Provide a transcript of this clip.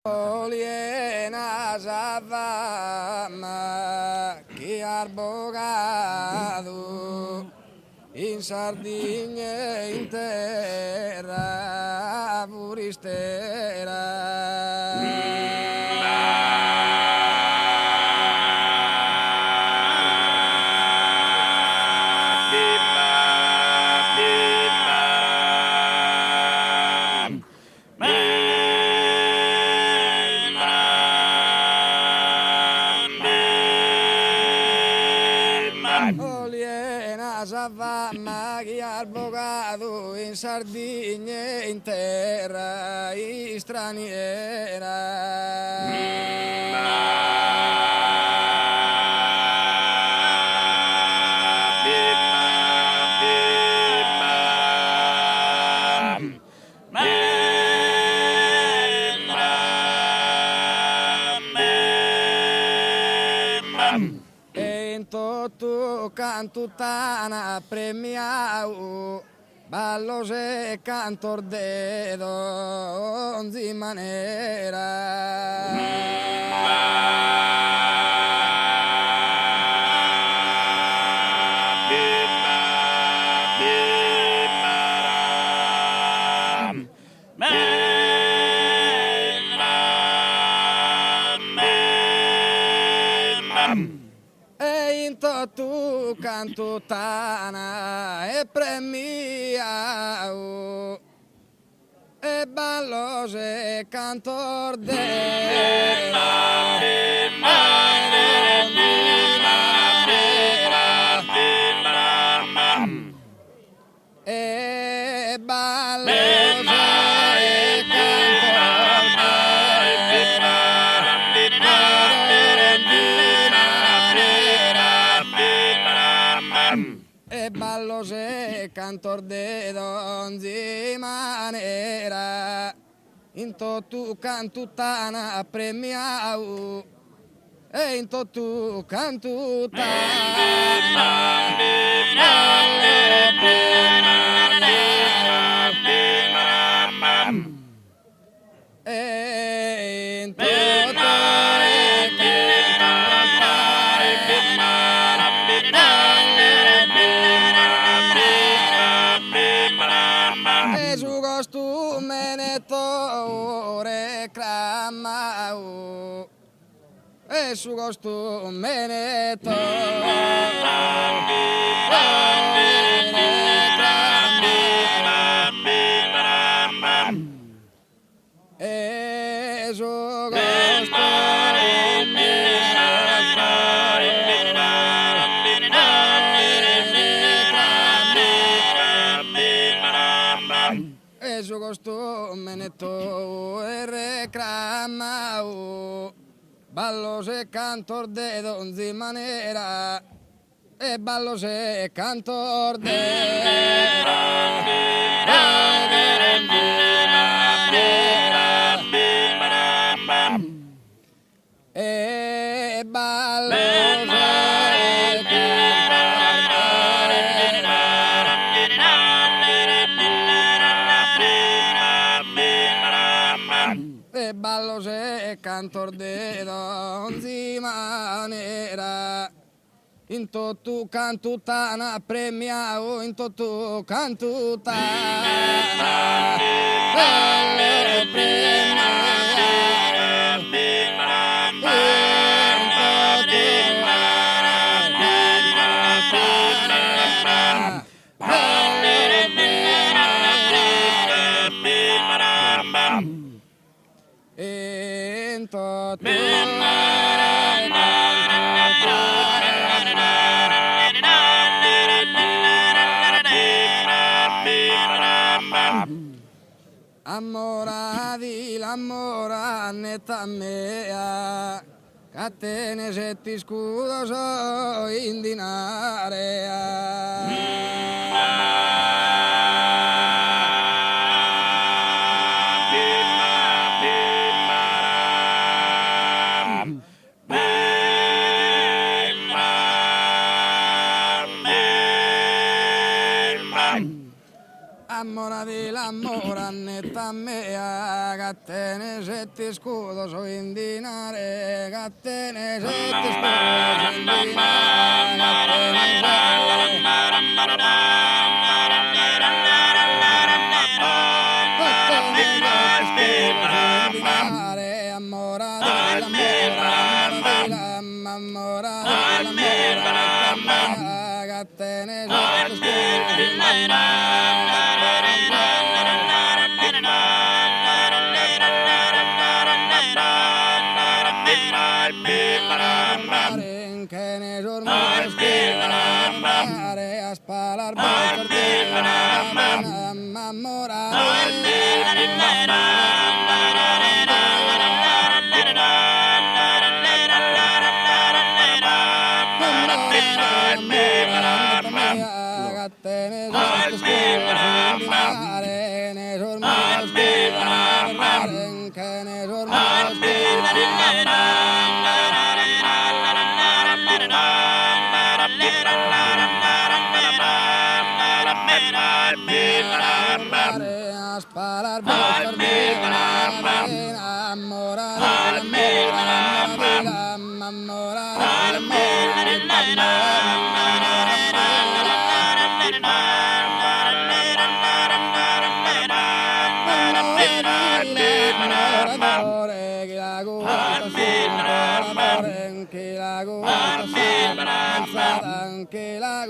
Oliena savama che arbogado in Sardegna in terra puristera. Oliena savama che arbogado in Sardegna in terra straniera. E in tutto cantutana premiau ballo se cantor de donzi E in tu cantutana e premiau e ballo se cantor de e ballo se e ballo se cantor de donzi manera in tu cantutana premiau e in tu cantutana e in e su costume netto reclamau e su costume netto e su e su costume netto e reclamau ballo se cantor de donzi manera e ballo se cantor e ballo e ballo se cantor de donzi manera in tu cantutana premiau in tu cantutana in Amora di l'amora netta mea, catene se ti scudo so in Amora di l'amora netta mea, catene se sette scudo so indinare, cattene sette scudo so indinare, Anche la